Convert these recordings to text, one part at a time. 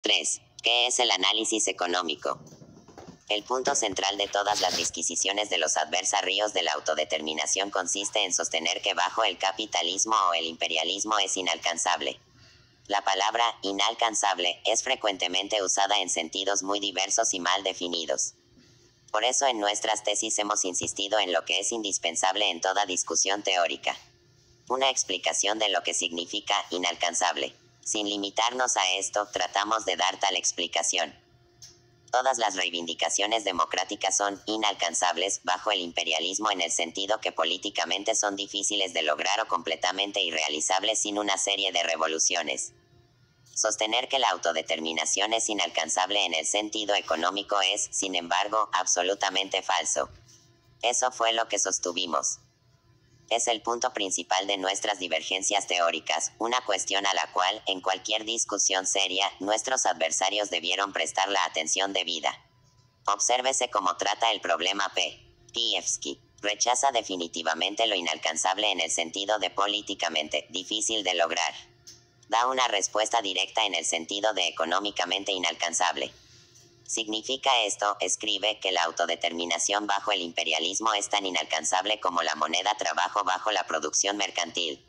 3. ¿Qué es el análisis económico? El punto central de todas las disquisiciones de los adversarios de la autodeterminación consiste en sostener que bajo el capitalismo o el imperialismo es inalcanzable. La palabra inalcanzable es frecuentemente usada en sentidos muy diversos y mal definidos. Por eso en nuestras tesis hemos insistido en lo que es indispensable en toda discusión teórica: una explicación de lo que significa inalcanzable. Sin limitarnos a esto, tratamos de dar tal explicación. Todas las reivindicaciones democráticas son inalcanzables bajo el imperialismo en el sentido que políticamente son difíciles de lograr o completamente irrealizables sin una serie de revoluciones. Sostener que la autodeterminación es inalcanzable en el sentido económico es, sin embargo, absolutamente falso. Eso fue lo que sostuvimos. Es el punto principal de nuestras divergencias teóricas, una cuestión a la cual, en cualquier discusión seria, nuestros adversarios debieron prestar la atención debida. Obsérvese cómo trata el problema P. Pievsky. Rechaza definitivamente lo inalcanzable en el sentido de políticamente difícil de lograr. Da una respuesta directa en el sentido de económicamente inalcanzable. Significa esto, escribe, que la autodeterminación bajo el imperialismo es tan inalcanzable como la moneda trabajo bajo la producción mercantil.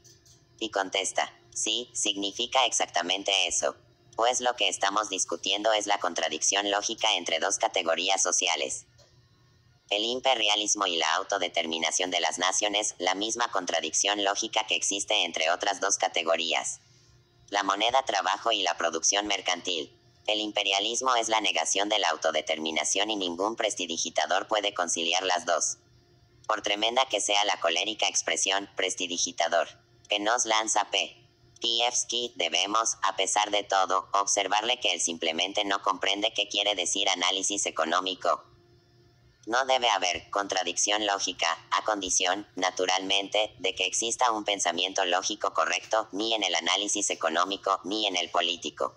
Y contesta, sí, significa exactamente eso. Pues lo que estamos discutiendo es la contradicción lógica entre dos categorías sociales: el imperialismo y la autodeterminación de las naciones, la misma contradicción lógica que existe entre otras dos categorías: la moneda trabajo y la producción mercantil. El imperialismo es la negación de la autodeterminación y ningún prestidigitador puede conciliar las dos. Por tremenda que sea la colérica expresión prestidigitador que nos lanza P. Pievsky, debemos, a pesar de todo, observarle que él simplemente no comprende qué quiere decir análisis económico. No debe haber contradicción lógica, a condición, naturalmente, de que exista un pensamiento lógico correcto, ni en el análisis económico, ni en el político.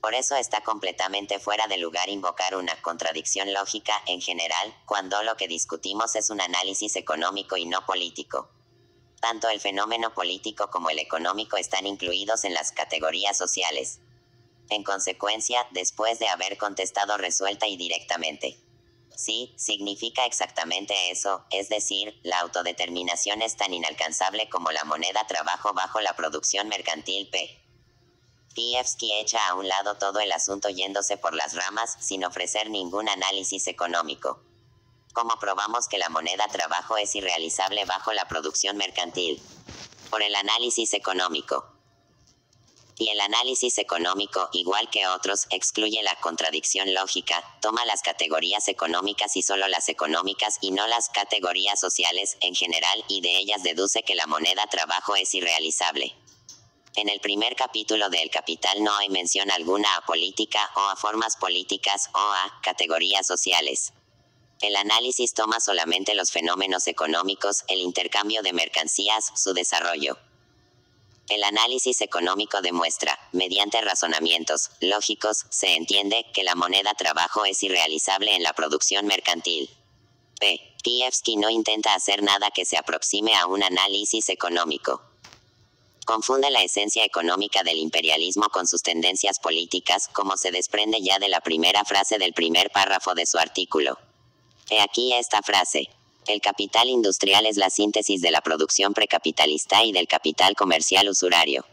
Por eso está completamente fuera de lugar invocar una contradicción lógica, en general, cuando lo que discutimos es un análisis económico y no político. Tanto el fenómeno político como el económico están incluidos en las categorías sociales. En consecuencia, después de haber contestado resuelta y directamente, sí, significa exactamente eso, es decir, la autodeterminación es tan inalcanzable como la moneda trabajo bajo la producción mercantil P. Pievsky echa a un lado todo el asunto yéndose por las ramas, sin ofrecer ningún análisis económico. ¿Cómo probamos que la moneda trabajo es irrealizable bajo la producción mercantil? Por el análisis económico. Y el análisis económico, igual que otros, excluye la contradicción lógica, toma las categorías económicas y solo las económicas y no las categorías sociales, en general, y de ellas deduce que la moneda trabajo es irrealizable. En el primer capítulo de El Capital no hay mención alguna a política o a formas políticas o a categorías sociales. El análisis toma solamente los fenómenos económicos, el intercambio de mercancías, su desarrollo. El análisis económico demuestra, mediante razonamientos lógicos, se entiende que la moneda trabajo es irrealizable en la producción mercantil. P. Pievsky no intenta hacer nada que se aproxime a un análisis económico. Confunde la esencia económica del imperialismo con sus tendencias políticas, como se desprende ya de la primera frase del primer párrafo de su artículo. He aquí esta frase: el capital industrial es la síntesis de la producción precapitalista y del capital comercial usurario.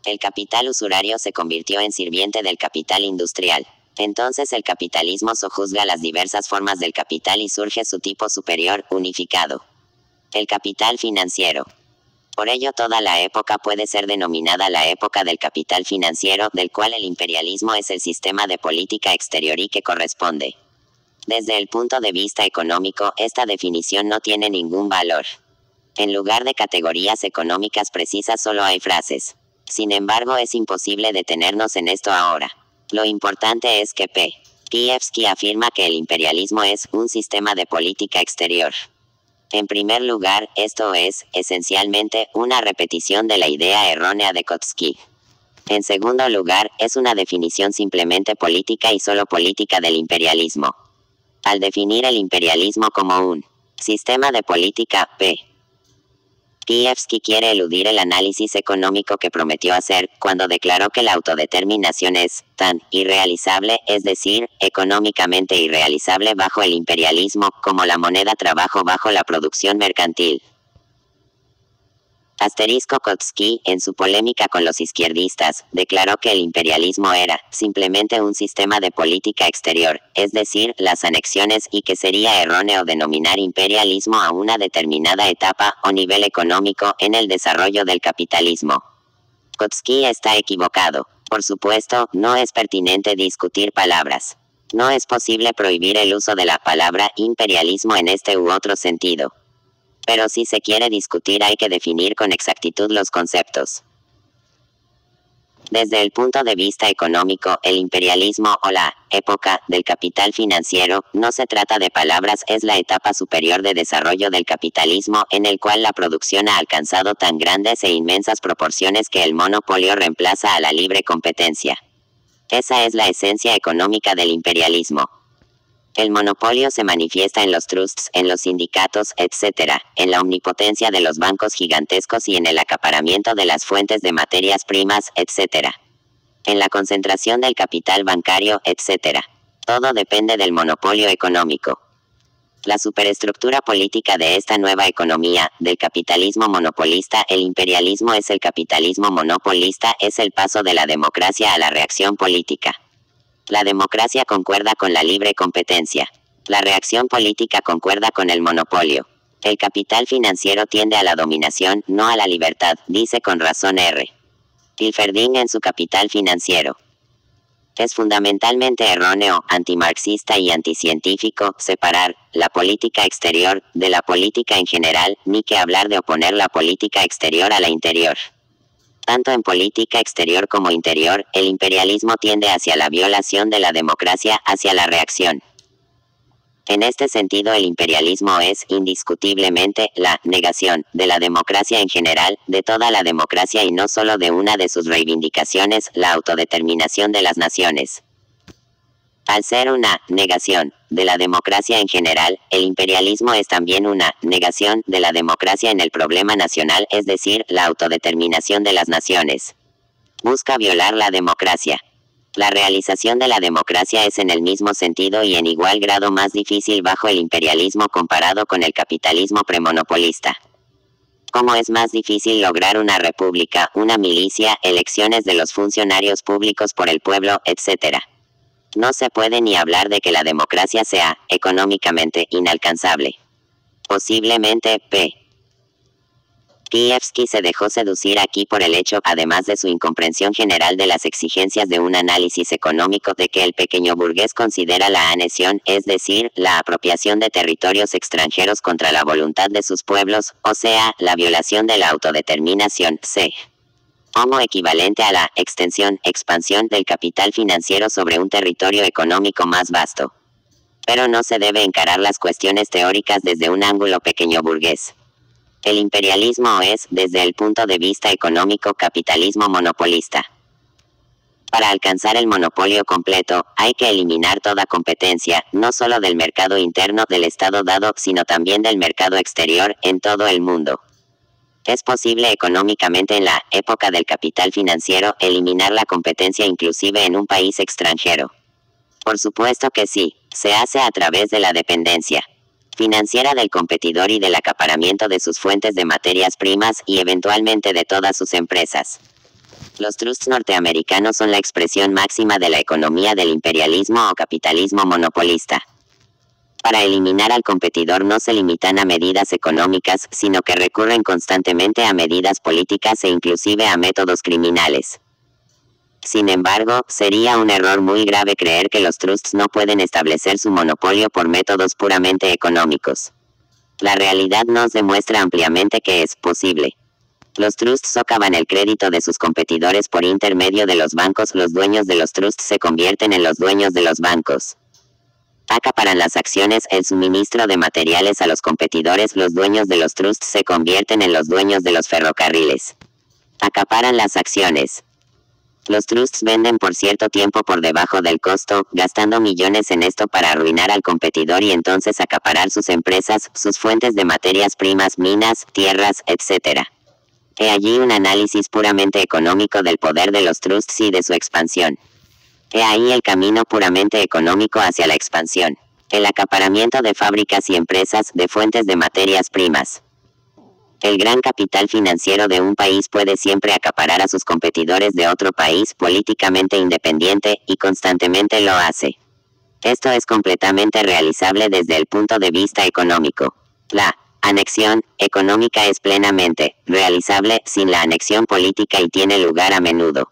El capital usurario se convirtió en sirviente del capital industrial. Entonces el capitalismo sojuzga las diversas formas del capital y surge su tipo superior, unificado: el capital financiero. Por ello toda la época puede ser denominada la época del capital financiero, del cual el imperialismo es el sistema de política exterior y que corresponde. Desde el punto de vista económico, esta definición no tiene ningún valor. En lugar de categorías económicas precisas solo hay frases. Sin embargo, es imposible detenernos en esto ahora. Lo importante es que P. Pievsky afirma que el imperialismo es un sistema de política exterior. En primer lugar, esto es, esencialmente, una repetición de la idea errónea de Kautsky. En segundo lugar, es una definición simplemente política y solo política del imperialismo. Al definir el imperialismo como un sistema de política, P. Pievsky quiere eludir el análisis económico que prometió hacer, cuando declaró que la autodeterminación es tan irrealizable, es decir, económicamente irrealizable bajo el imperialismo, como la moneda trabajo bajo la producción mercantil. Kautsky, en su polémica con los izquierdistas, declaró que el imperialismo era, simplemente un sistema de política exterior, es decir, las anexiones, y que sería erróneo denominar imperialismo a una determinada etapa o nivel económico en el desarrollo del capitalismo. Kautsky está equivocado. Por supuesto, no es pertinente discutir palabras. No es posible prohibir el uso de la palabra imperialismo en este u otro sentido. Pero si se quiere discutir hay que definir con exactitud los conceptos. Desde el punto de vista económico, el imperialismo o la época del capital financiero, no se trata de palabras, es la etapa superior de desarrollo del capitalismo en el cual la producción ha alcanzado tan grandes e inmensas proporciones que el monopolio reemplaza a la libre competencia. Esa es la esencia económica del imperialismo. El monopolio se manifiesta en los trusts, en los sindicatos, etc., en la omnipotencia de los bancos gigantescos y en el acaparamiento de las fuentes de materias primas, etc., en la concentración del capital bancario, etc. Todo depende del monopolio económico. La superestructura política de esta nueva economía, del capitalismo monopolista, el imperialismo es el capitalismo monopolista, es el paso de la democracia a la reacción política. La democracia concuerda con la libre competencia. La reacción política concuerda con el monopolio. El capital financiero tiende a la dominación, no a la libertad, dice con razón R. Hilferding en su Capital Financiero. Es fundamentalmente erróneo, antimarxista y anticientífico separar la política exterior de la política en general, ni que hablar de oponer la política exterior a la interior. Tanto en política exterior como interior, el imperialismo tiende hacia la violación de la democracia, hacia la reacción. En este sentido, el imperialismo es, indiscutiblemente, la negación de la democracia en general, de toda la democracia y no solo de una de sus reivindicaciones, la autodeterminación de las naciones. Al ser una negación de la democracia en general, el imperialismo es también una negación de la democracia en el problema nacional, es decir, la autodeterminación de las naciones. Busca violar la democracia. La realización de la democracia es en el mismo sentido y en igual grado más difícil bajo el imperialismo comparado con el capitalismo premonopolista. ¿Cómo es más difícil lograr una república, una milicia, elecciones de los funcionarios públicos por el pueblo, etc.? No se puede ni hablar de que la democracia sea, económicamente, inalcanzable. Posiblemente, Pievsky se dejó seducir aquí por el hecho, además de su incomprensión general de las exigencias de un análisis económico, de que el pequeño burgués considera la anexión, es decir, la apropiación de territorios extranjeros contra la voluntad de sus pueblos, o sea, la violación de la autodeterminación, como equivalente a la expansión del capital financiero sobre un territorio económico más vasto. Pero no se debe encarar las cuestiones teóricas desde un ángulo pequeño burgués. El imperialismo es, desde el punto de vista económico, capitalismo monopolista. Para alcanzar el monopolio completo, hay que eliminar toda competencia, no solo del mercado interno del Estado dado, sino también del mercado exterior, en todo el mundo. ¿Es posible económicamente en la época del capital financiero eliminar la competencia inclusive en un país extranjero? Por supuesto que sí, se hace a través de la dependencia financiera del competidor y del acaparamiento de sus fuentes de materias primas y eventualmente de todas sus empresas. Los trusts norteamericanos son la expresión máxima de la economía del imperialismo o capitalismo monopolista. Para eliminar al competidor no se limitan a medidas económicas, sino que recurren constantemente a medidas políticas e inclusive a métodos criminales. Sin embargo, sería un error muy grave creer que los trusts no pueden establecer su monopolio por métodos puramente económicos. La realidad nos demuestra ampliamente que es posible. Los trusts socavan el crédito de sus competidores por intermedio de los bancos, los dueños de los trusts se convierten en los dueños de los bancos. Acaparan las acciones, el suministro de materiales a los competidores, los dueños de los trusts se convierten en los dueños de los ferrocarriles. Acaparan las acciones. Los trusts venden por cierto tiempo por debajo del costo, gastando millones en esto para arruinar al competidor y entonces acaparar sus empresas, sus fuentes de materias primas, minas, tierras, etc. He allí un análisis puramente económico del poder de los trusts y de su expansión. He ahí el camino puramente económico hacia la expansión. El acaparamiento de fábricas y empresas, de fuentes de materias primas. El gran capital financiero de un país puede siempre acaparar a sus competidores de otro país políticamente independiente, y constantemente lo hace. Esto es completamente realizable desde el punto de vista económico. La anexión económica es plenamente realizable sin la anexión política y tiene lugar a menudo.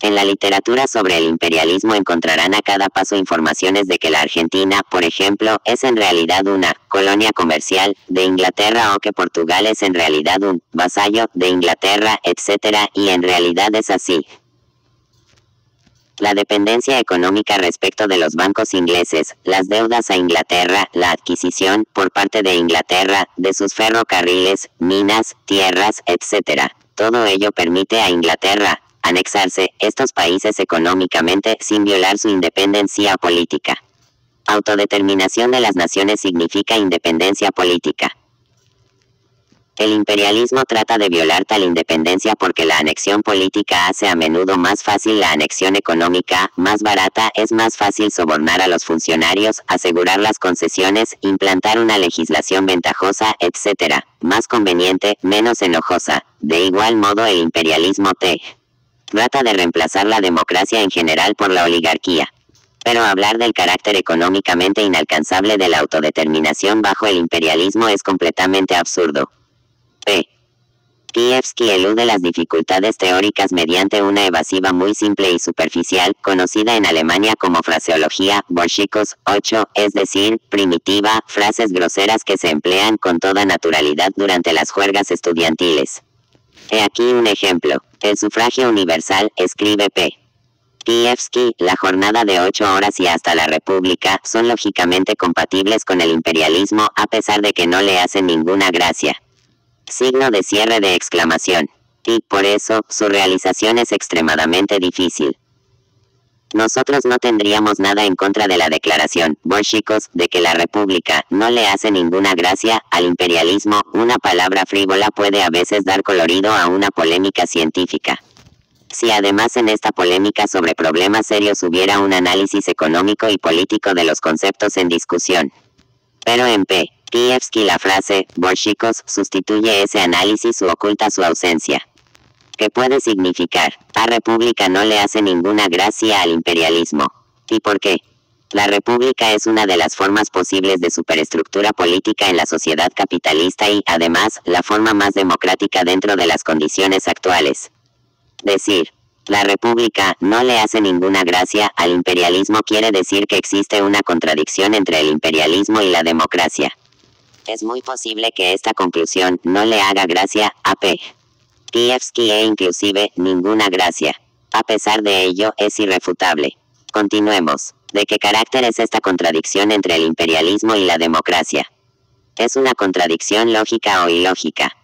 En la literatura sobre el imperialismo encontrarán a cada paso informaciones de que la Argentina, por ejemplo, es en realidad una colonia comercial de Inglaterra o que Portugal es en realidad un vasallo de Inglaterra, etc. Y en realidad es así. La dependencia económica respecto de los bancos ingleses, las deudas a Inglaterra, la adquisición, por parte de Inglaterra, de sus ferrocarriles, minas, tierras, etc. Todo ello permite a Inglaterra anexarse estos países económicamente sin violar su independencia política. Autodeterminación de las naciones significa independencia política. El imperialismo trata de violar tal independencia porque la anexión política hace a menudo más fácil la anexión económica, más barata, es más fácil sobornar a los funcionarios, asegurar las concesiones, implantar una legislación ventajosa, etc., más conveniente, menos enojosa. De igual modo el imperialismo trata de reemplazar la democracia en general por la oligarquía. Pero hablar del carácter económicamente inalcanzable de la autodeterminación bajo el imperialismo es completamente absurdo. Kievsky elude las dificultades teóricas mediante una evasiva muy simple y superficial, conocida en Alemania como fraseología, Borshikos 8, es decir, primitiva, frases groseras que se emplean con toda naturalidad durante las juergas estudiantiles. He aquí un ejemplo. El sufragio universal, escribe Kievsky, la jornada de 8 horas y hasta la república, son lógicamente compatibles con el imperialismo, a pesar de que no le hacen ninguna gracia. Signo de cierre de exclamación. Y, por eso, su realización es extremadamente difícil. Nosotros no tendríamos nada en contra de la declaración, Borshikos, de que la república no le hace ninguna gracia al imperialismo. Una palabra frívola puede a veces dar colorido a una polémica científica. Si además en esta polémica sobre problemas serios hubiera un análisis económico y político de los conceptos en discusión. Pero en Kievsky la frase, Borshikos, sustituye ese análisis u oculta su ausencia. ¿Qué puede significar? La república no le hace ninguna gracia al imperialismo. ¿Y por qué? La república es una de las formas posibles de superestructura política en la sociedad capitalista y, además, la forma más democrática dentro de las condiciones actuales. Decir, la república no le hace ninguna gracia al imperialismo quiere decir que existe una contradicción entre el imperialismo y la democracia. Es muy posible que esta conclusión no le haga gracia a Kievsky e inclusive ninguna gracia. A pesar de ello, es irrefutable. Continuemos. ¿De qué carácter es esta contradicción entre el imperialismo y la democracia? Es una contradicción lógica o ilógica.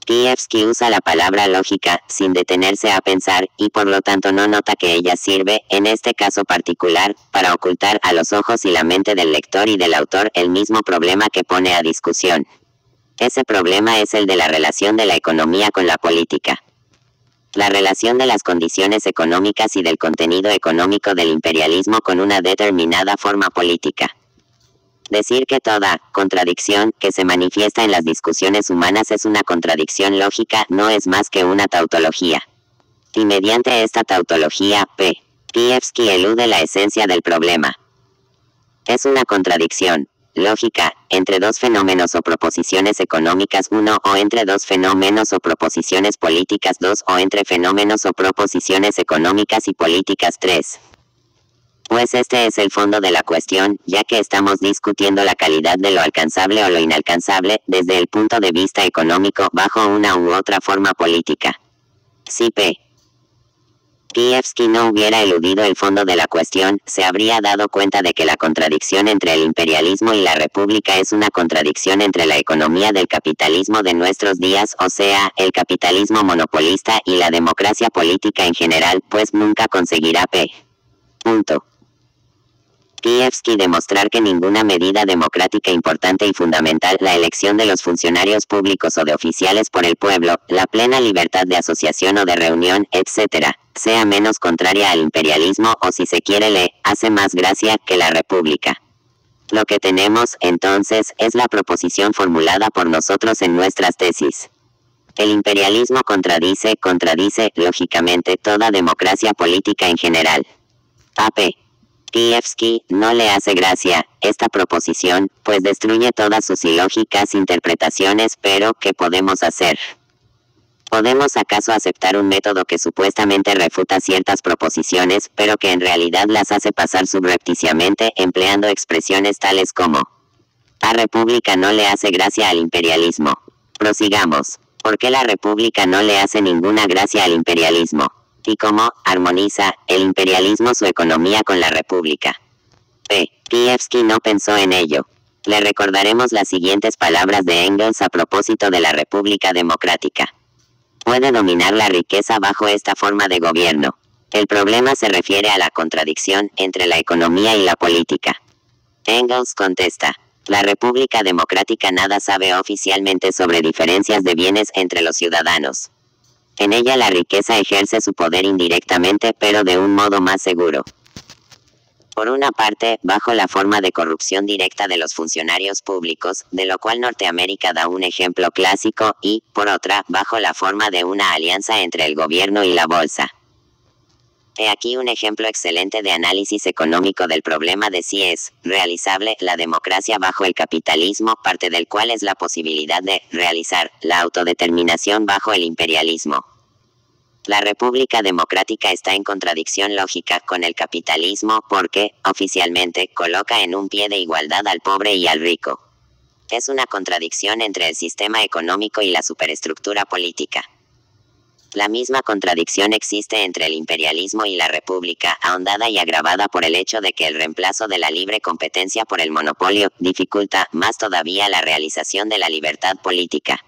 Kievsky usa la palabra lógica, sin detenerse a pensar, y por lo tanto no nota que ella sirve, en este caso particular, para ocultar a los ojos y la mente del lector y del autor el mismo problema que pone a discusión. Ese problema es el de la relación de la economía con la política. La relación de las condiciones económicas y del contenido económico del imperialismo con una determinada forma política. Decir que toda contradicción que se manifiesta en las discusiones humanas es una contradicción lógica no es más que una tautología. Y mediante esta tautología, Kievsky elude la esencia del problema. Es una contradicción lógica entre dos fenómenos o proposiciones económicas 1 o entre dos fenómenos o proposiciones políticas 2 o entre fenómenos o proposiciones económicas y políticas 3. Pues este es el fondo de la cuestión, ya que estamos discutiendo la calidad de lo alcanzable o lo inalcanzable, desde el punto de vista económico, bajo una u otra forma política. Si Pievsky no hubiera eludido el fondo de la cuestión, se habría dado cuenta de que la contradicción entre el imperialismo y la república es una contradicción entre la economía del capitalismo de nuestros días, o sea, el capitalismo monopolista y la democracia política en general, pues nunca conseguirá punto. Pievsky demostrar que ninguna medida democrática importante y fundamental, la elección de los funcionarios públicos o de oficiales por el pueblo, la plena libertad de asociación o de reunión, etc., sea menos contraria al imperialismo o, si se quiere, le hace más gracia que la república. Lo que tenemos, entonces, es la proposición formulada por nosotros en nuestras tesis. El imperialismo contradice, lógicamente, toda democracia política en general. A.P. Pievsky no le hace gracia esta proposición, pues destruye todas sus ilógicas interpretaciones, pero ¿qué podemos hacer? ¿Podemos acaso aceptar un método que supuestamente refuta ciertas proposiciones, pero que en realidad las hace pasar subrepticiamente, empleando expresiones tales como la república no le hace gracia al imperialismo? Prosigamos. ¿Por qué la república no le hace ninguna gracia al imperialismo? ¿Y cómo armoniza el imperialismo su economía con la república? Pievsky no pensó en ello. Le recordaremos las siguientes palabras de Engels a propósito de la república democrática. Puede dominar la riqueza bajo esta forma de gobierno. El problema se refiere a la contradicción entre la economía y la política. Engels contesta: la república democrática nada sabe oficialmente sobre diferencias de bienes entre los ciudadanos. En ella la riqueza ejerce su poder indirectamente, pero de un modo más seguro. Por una parte, bajo la forma de corrupción directa de los funcionarios públicos, de lo cual Norteamérica da un ejemplo clásico, y, por otra, bajo la forma de una alianza entre el gobierno y la bolsa. He aquí un ejemplo excelente de análisis económico del problema de si es realizable la democracia bajo el capitalismo, parte del cual es la posibilidad de realizar la autodeterminación bajo el imperialismo. La república democrática está en contradicción lógica con el capitalismo porque, oficialmente, coloca en un pie de igualdad al pobre y al rico. Es una contradicción entre el sistema económico y la superestructura política. La misma contradicción existe entre el imperialismo y la república, ahondada y agravada por el hecho de que el reemplazo de la libre competencia por el monopolio dificulta más todavía la realización de la libertad política.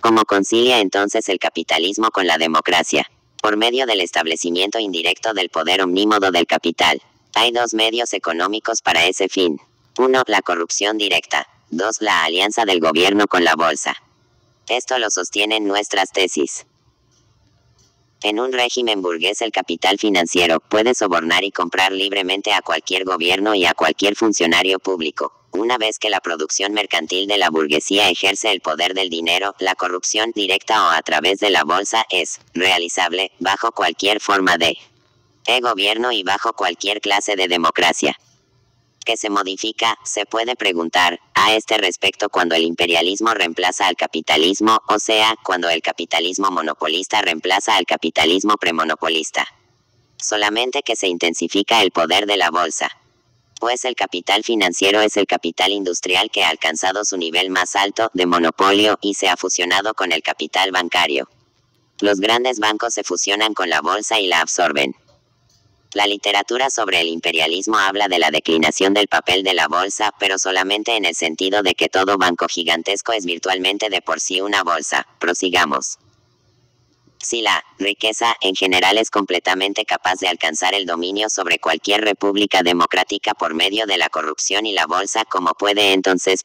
¿Cómo concilia entonces el capitalismo con la democracia? Por medio del establecimiento indirecto del poder omnímodo del capital. Hay dos medios económicos para ese fin. 1. La corrupción directa. 2. La alianza del gobierno con la bolsa. Esto lo sostienen nuestras tesis. En un régimen burgués el capital financiero puede sobornar y comprar libremente a cualquier gobierno y a cualquier funcionario público. Una vez que la producción mercantil de la burguesía ejerce el poder del dinero, la corrupción directa o a través de la bolsa es realizable bajo cualquier forma de gobierno y bajo cualquier clase de democracia. ¿Qué se modifica? Se puede preguntar a este respecto cuando el imperialismo reemplaza al capitalismo, o sea, cuando el capitalismo monopolista reemplaza al capitalismo premonopolista. Solamente que se intensifica el poder de la bolsa. Pues el capital financiero es el capital industrial que ha alcanzado su nivel más alto de monopolio y se ha fusionado con el capital bancario. Los grandes bancos se fusionan con la bolsa y la absorben. La literatura sobre el imperialismo habla de la declinación del papel de la bolsa, pero solamente en el sentido de que todo banco gigantesco es virtualmente de por sí una bolsa. Prosigamos. Si la riqueza en general es completamente capaz de alcanzar el dominio sobre cualquier república democrática por medio de la corrupción y la bolsa, ¿cómo puede entonces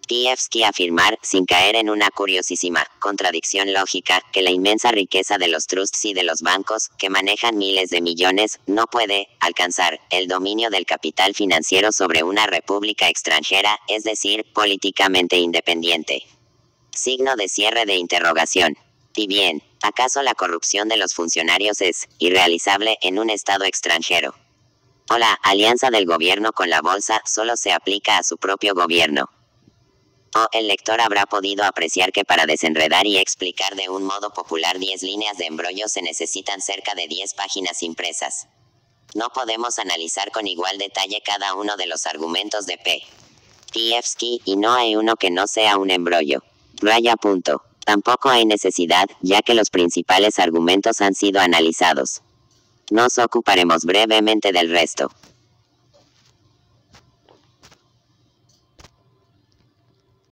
Pievsky afirmar, sin caer en una curiosísima contradicción lógica, que la inmensa riqueza de los trusts y de los bancos, que manejan miles de millones, no puede alcanzar el dominio del capital financiero sobre una república extranjera, es decir, políticamente independiente? Signo de cierre de interrogación. Y bien, ¿acaso la corrupción de los funcionarios es irrealizable en un estado extranjero? ¿O la alianza del gobierno con la bolsa solo se aplica a su propio gobierno? El lector habrá podido apreciar que para desenredar y explicar de un modo popular 10 líneas de embrollo se necesitan cerca de 10 páginas impresas. No podemos analizar con igual detalle cada uno de los argumentos de Pievsky, y no hay uno que no sea un embrollo. Tampoco hay necesidad, ya que los principales argumentos han sido analizados. Nos ocuparemos brevemente del resto.